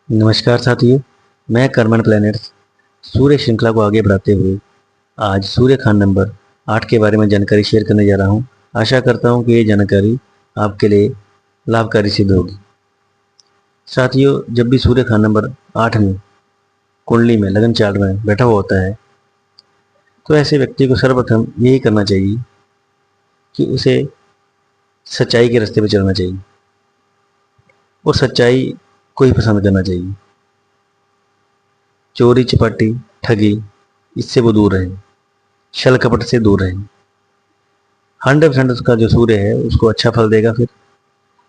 नमस्कार साथियों। मैं कर्मन प्लैनेट्स सूर्य श्रृंखला को आगे बढ़ाते हुए आज सूर्य खान नंबर 8 के बारे में जानकारी शेयर करने जा रहा हूं। आशा करता हूं कि ये जानकारी आपके लिए लाभकारी सिद्ध होगी। साथियों, जब भी सूर्य खान नंबर 8 में कुंडली में लगन चार्ट में बैठा हुआ होता है तो ऐसे व्यक्ति को सर्वप्रथम यही करना चाहिए कि उसे सच्चाई के रास्ते पर चलना चाहिए और सच्चाई को ही पसंद करना चाहिए। चोरी चपाटी ठगी इससे वो दूर रहे, छल कपट से दूर रहे। 100% उसका जो सूर्य है उसको अच्छा फल देगा फिर।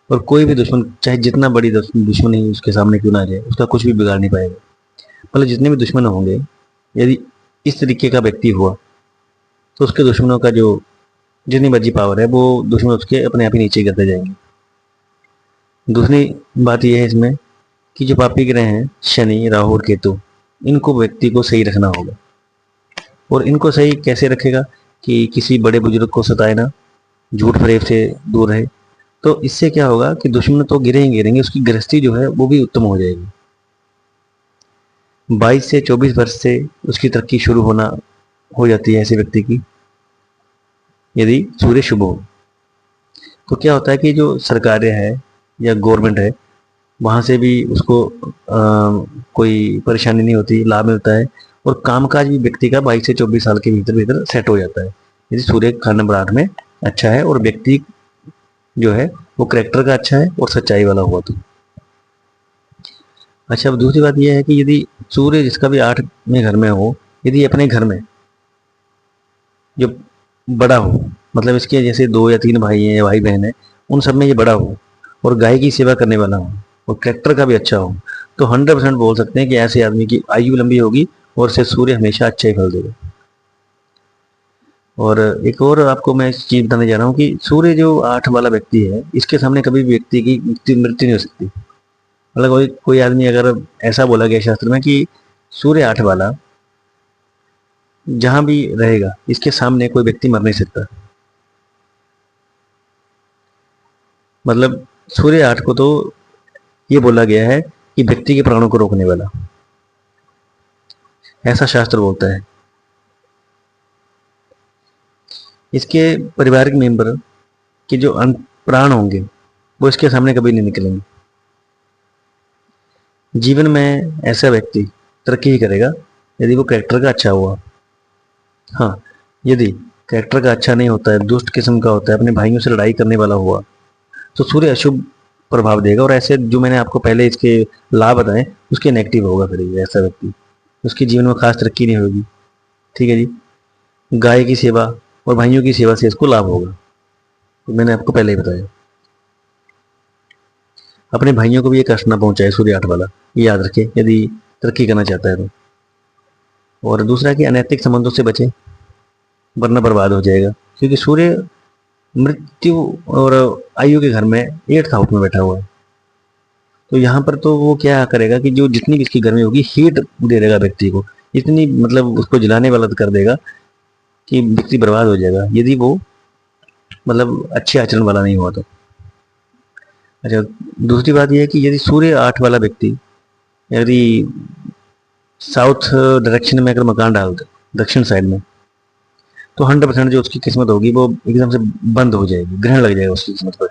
और कोई भी दुश्मन चाहे जितना बड़ी दुश्मनी उसके सामने क्यों ना आ जाए उसका कुछ भी बिगाड़ नहीं पाएगा। मतलब जितने भी दुश्मन होंगे, यदि इस तरीके का व्यक्ति हुआ तो उसके दुश्मनों का जो जितनी मर्जी पावर है वो दुश्मन उसके अपने आप ही नीचे करते जाएंगे। दूसरी बात यह है इसमें कि जो पापी ग्रह हैं शनि राहु और केतु, इनको व्यक्ति को सही रखना होगा। और इनको सही कैसे रखेगा कि किसी बड़े बुजुर्ग को सताए ना, झूठ फरेब से दूर रहे। तो इससे क्या होगा कि दुश्मन तो गिरे ही गिरेंगे, उसकी गृहस्थी जो है वो भी उत्तम हो जाएगी। 22 से 24 वर्ष से उसकी तरक्की शुरू होना हो जाती है ऐसे व्यक्ति की, यदि सूर्य शुभ हो। तो क्या होता है कि जो सरकारें है या गवर्नमेंट है वहां से भी उसको कोई परेशानी नहीं होती, लाभ मिलता है। और कामकाज भी व्यक्ति का 22 से 24 साल के भीतर भीतर सेट हो जाता है यदि सूर्य खान नंबर 8 में अच्छा है और व्यक्ति जो है वो करेक्टर का अच्छा है और सच्चाई वाला हुआ तो। अच्छा, अब दूसरी बात यह है कि यदि सूर्य जिसका भी 8 में घर में हो, यदि अपने घर में जो बड़ा हो, मतलब इसके जैसे 2 या 3 भाई हैं या भाई बहन है, उन सब में ये बड़ा हो और गाय की सेवा करने वाला हो और करेक्टर का भी अच्छा हो, तो 100% बोल सकते हैं कि ऐसे आदमी की आयु लंबी होगी और से सूर्य हमेशा अच्छा ही फल देगा। और एक और आपको मैं इस चीज बताने जा रहा हूँ कि सूर्य जो 8 वाला व्यक्ति है इसके सामने कभी भी व्यक्ति की मृत्यु नहीं हो सकती। मतलब कोई आदमी अगर ऐसा बोला गया शास्त्र में कि सूर्य 8 वाला जहां भी रहेगा इसके सामने कोई व्यक्ति मर नहीं सकता। मतलब सूर्य 8 को तो ये बोला गया है कि व्यक्ति के प्राणों को रोकने वाला, ऐसा शास्त्र बोलता है। इसके पारिवारिक मेंबर के जो प्राण होंगे वो इसके सामने कभी नहीं निकलेंगे। जीवन में ऐसा व्यक्ति तरक्की ही करेगा यदि वो कैरेक्टर का अच्छा हुआ। हाँ, यदि कैरेक्टर का अच्छा नहीं होता है, दुष्ट किस्म का होता है, अपने भाइयों से लड़ाई करने वाला हुआ, तो सूर्य अशुभ प्रभाव देगा। और ऐसे जो मैंने आपको पहले इसके लाभ बताए उसके नेगेटिव होगा फिर ये ऐसा व्यक्ति, उसके जीवन में खास तरक्की नहीं होगी। ठीक है जी। गाय की सेवा और भाइयों की सेवा से इसको लाभ होगा, तो मैंने आपको पहले ही बताया। अपने भाइयों को भी ये कष्ट ना पहुंचाए सूर्य 8 वाला, ये याद रखे यदि तरक्की करना चाहता है तो। और दूसरा कि अनैतिक संबंधों से बचे, वरना बर्बाद हो जाएगा। क्योंकि सूर्य मृत्यु और आयु के घर में 8th हाउस में बैठा हुआ है, तो यहाँ पर तो वो क्या करेगा कि जो जितनी भी इसकी गर्मी होगी हीट दे देगा व्यक्ति को, इतनी मतलब उसको जलाने वाला कर देगा कि व्यक्ति बर्बाद हो जाएगा यदि वो मतलब अच्छे आचरण वाला नहीं हुआ तो। अच्छा, दूसरी बात यह है कि यदि सूर्य 8 वाला व्यक्ति यदि साउथ डायरेक्शन में अगर मकान डाल दे, दक्षिण साइड में, तो 100% जो उसकी किस्मत होगी वो एकदम से बंद हो जाएगी, ग्रहण लग जाएगा उसकी किस्मत पर।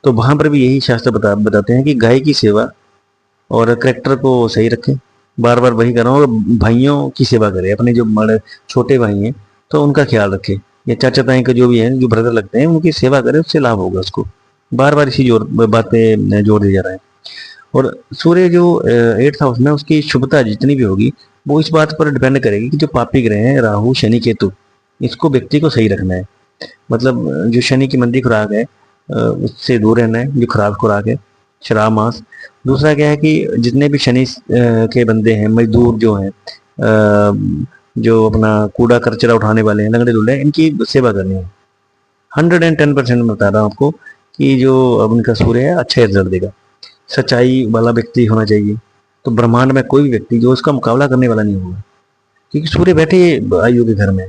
तो वहां पर भी यही शास्त्र बताते हैं कि गाय की सेवा और करेक्टर को सही रखें। बार बार वही कर रहा हूँ। और भाइयों की सेवा करें, अपने जो बड़े छोटे भाई हैं तो उनका ख्याल रखें, या चाचा ताई का जो भी है, जो ब्रदर लगते हैं उनकी सेवा करें, उससे लाभ होगा उसको। बार बार इसी बात पे जोर दिया जा रहा है। और सूर्य जो 8th हाउस में उसकी शुभता जितनी भी होगी वो इस बात पर डिपेंड करेगी कि जो पापी ग्रह हैं राहु शनि केतु, इसको व्यक्ति को सही रखना है। मतलब जो शनि की मंदी खुराक है उससे दूर रहना है, जो खराब खुराक है, शराब मांस। दूसरा क्या है कि जितने भी शनि के बंदे हैं, मजदूर जो हैं, जो अपना कूड़ा कचरा उठाने वाले हैं, लंगड़े लुल्ले, इनकी सेवा करनी है। 110% बता रहा हूँ आपको कि जो अब उनका सूर्य है अच्छा रिजल्ट देगा। सच्चाई वाला व्यक्ति होना चाहिए, तो ब्रह्मांड में कोई भी व्यक्ति जो उसका मुकाबला करने वाला नहीं होगा, क्योंकि सूर्य बैठे आयु के घर में।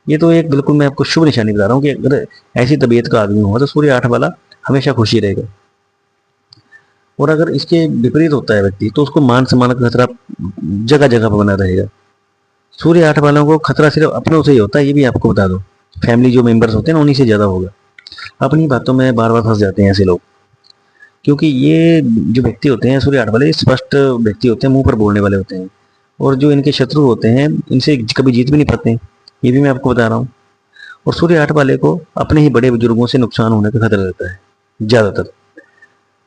ये तो एक बिल्कुल मैं आपको शुभ निशानी बता रहा हूँ कि अगर ऐसी तबीयत का आदमी हुआ तो सूर्य 8 वाला हमेशा खुशी रहेगा। और अगर इसके विपरीत होता है व्यक्ति तो उसको मान सम्मान का खतरा जगह जगह पर बना रहेगा। सूर्य 8 वालों को खतरा सिर्फ अपनों से ही होता है, ये भी आपको बता दो। फैमिली जो मेंबर्स होते हैं ना, उन्हीं से ज़्यादा होगा। अपनी बातों में बार बार फंस जाते हैं ऐसे लोग, क्योंकि ये जो व्यक्ति होते हैं सूर्य 8 वाले, स्पष्ट व्यक्ति होते हैं, मुंह पर बोलने वाले होते हैं। और जो इनके शत्रु होते हैं इनसे कभी जीत भी नहीं पाते, ये भी मैं आपको बता रहा हूँ। और सूर्य 8 वाले को अपने ही बड़े बुजुर्गों से नुकसान होने का खतरा रहता है ज़्यादातर।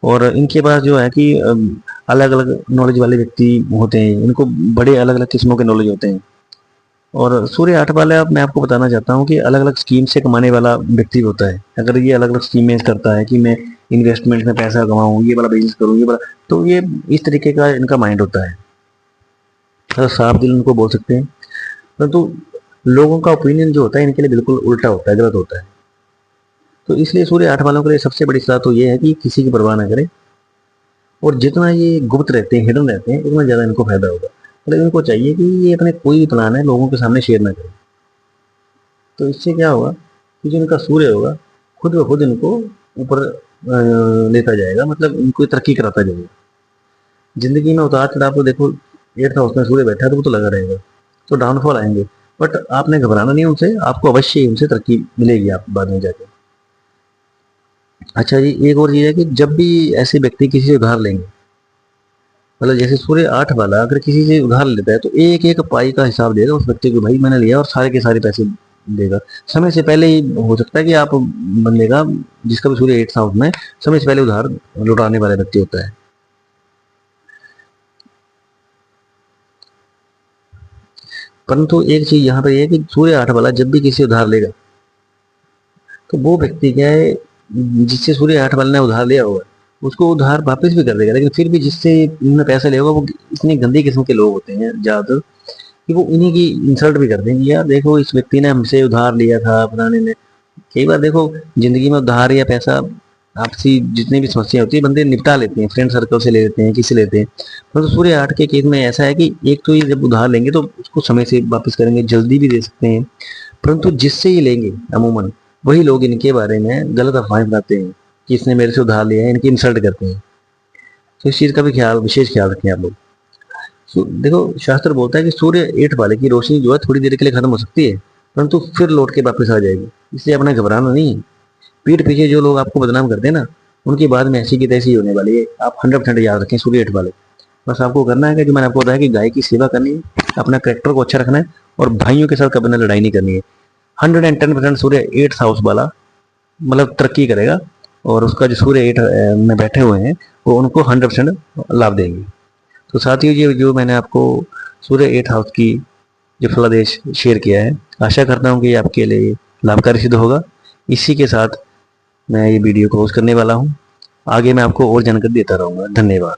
और इनके पास जो है कि अलग अलग नॉलेज वाले व्यक्ति होते हैं, इनको बड़े अलग अलग किस्मों के नॉलेज होते हैं। और सूर्य 8 वाला मैं आपको बताना चाहता हूँ कि अलग अलग स्कीम से कमाने वाला व्यक्ति होता है। अगर ये अलग अलग स्कीमें करता है कि मैं इन्वेस्टमेंट में पैसा कमाऊँ, ये वाला बिजनेस करूँ, ये वाला, तो ये इस तरीके का इनका माइंड होता है। तो साफ दिल उनको बोल सकते हैं, परंतु लोगों का ओपिनियन जो होता है इनके लिए बिल्कुल उल्टा होता है, गलत होता है। तो इसलिए सूर्य 8 वालों के लिए सबसे बड़ी सलाह तो ये है कि किसी की परवाह ना करें, और जितना ये गुप्त रहते हैं, हिडन रहते हैं, उतना ज़्यादा इनको फायदा होगा। मतलब इनको चाहिए कि ये अपने कोई भी प्लान है लोगों के सामने शेयर ना करें। तो इससे क्या होगा कि जो इनका सूर्य होगा खुद ब खुद इनको ऊपर लेता जाएगा, मतलब इनको तरक्की कराता जाएगा। जिंदगी में उतार चढ़ाव तो देखो, 8th हाउस में सूर्य बैठा है तो वो तो लगा रहेगा, तो डाउनफॉल आएंगे, बट आपने घबराना नहीं उनसे, आपको अवश्य ही उनसे तरक्की मिलेगी आप बाद में जाके। अच्छा जी, एक और चीज़ है कि जब भी ऐसे व्यक्ति किसी से उधार लेंगे, मतलब जैसे सूर्य 8 वाला अगर किसी से उधार लेता है तो एक एक पाई का हिसाब देगा उस व्यक्ति को, भाई मैंने लिया, और सारे के सारे पैसे देगा। समय से पहले ही हो सकता है कि आप बंदे का, जिसका भी सूर्य 8th हाउस में, समय से पहले उधार लौटाने वाला व्यक्ति होता है। परंतु एक चीज यहाँ पर यह है कि सूर्य 8 वाला जब भी किसी उधार लेगा तो वो व्यक्ति क्या है, जिससे सूर्य 8 वाले ने उधार लिया होगा उसको उधार वापस भी कर देगा, लेकिन फिर भी जिससे इन्होंने पैसा लिया होगा वो इतनी गंदी किस्म के लोग होते हैं ज्यादातर कि वो इन्हीं की इंसल्ट भी करते हैं कि यार देखो इस व्यक्ति ने हमसे उधार लिया था, पुराने ने। कई बार देखो जिंदगी में उधार या पैसा, आपसी जितनी भी समस्या होती है बंदे निपटा लेते हैं, फ्रेंड सर्कल से ले लेते हैं, किसी लेते हैं। तो सूर्य 8 के केस में ऐसा है कि एक तो ये जब उधार लेंगे तो उसको समय से वापस करेंगे, जल्दी भी दे सकते हैं, परंतु जिससे ये लेंगे अमूमन वही लोग इनके बारे में गलत अफवाहें फैलाते हैं कि इसने मेरे से उधार लिया है, इनकी इंसल्ट करते हैं। तो इस चीज़ का भी विशेष ख्याल रखें आप लोग। देखो शास्त्र बोलता है कि सूर्य 8 वाले की रोशनी जो है थोड़ी देर के लिए खत्म हो सकती है, परंतु फिर लौट के वापस आ जाएगी, इसलिए अपना घबराना नहीं है। पीठ पीछे जो लोग आपको बदनाम करते हैं ना, उनकी बाद में ऐसी की तैसी होने वाली है, आप 100% याद रखें सूर्य 8 वाले। बस आपको करना है कि जो मैंने आपको बताया कि गाय की सेवा करनी है, अपना कैरेक्टर को अच्छा रखना है, और भाइयों के साथ कभी लड़ाई नहीं करनी है। 110% सूर्य 8th हाउस वाला मतलब तरक्की करेगा, और उसका जो सूर्य 8 में बैठे हुए हैं वो उनको 100% लाभ देंगे। तो साथियों, ये जो मैंने आपको सूर्य 8 हाउस की जो फलादेश शेयर किया है, आशा करता हूँ कि ये आपके लिए लाभकारी सिद्ध होगा। इसी के साथ मैं ये वीडियो क्लोज करने वाला हूँ। आगे मैं आपको और जानकारी देता रहूँगा। धन्यवाद।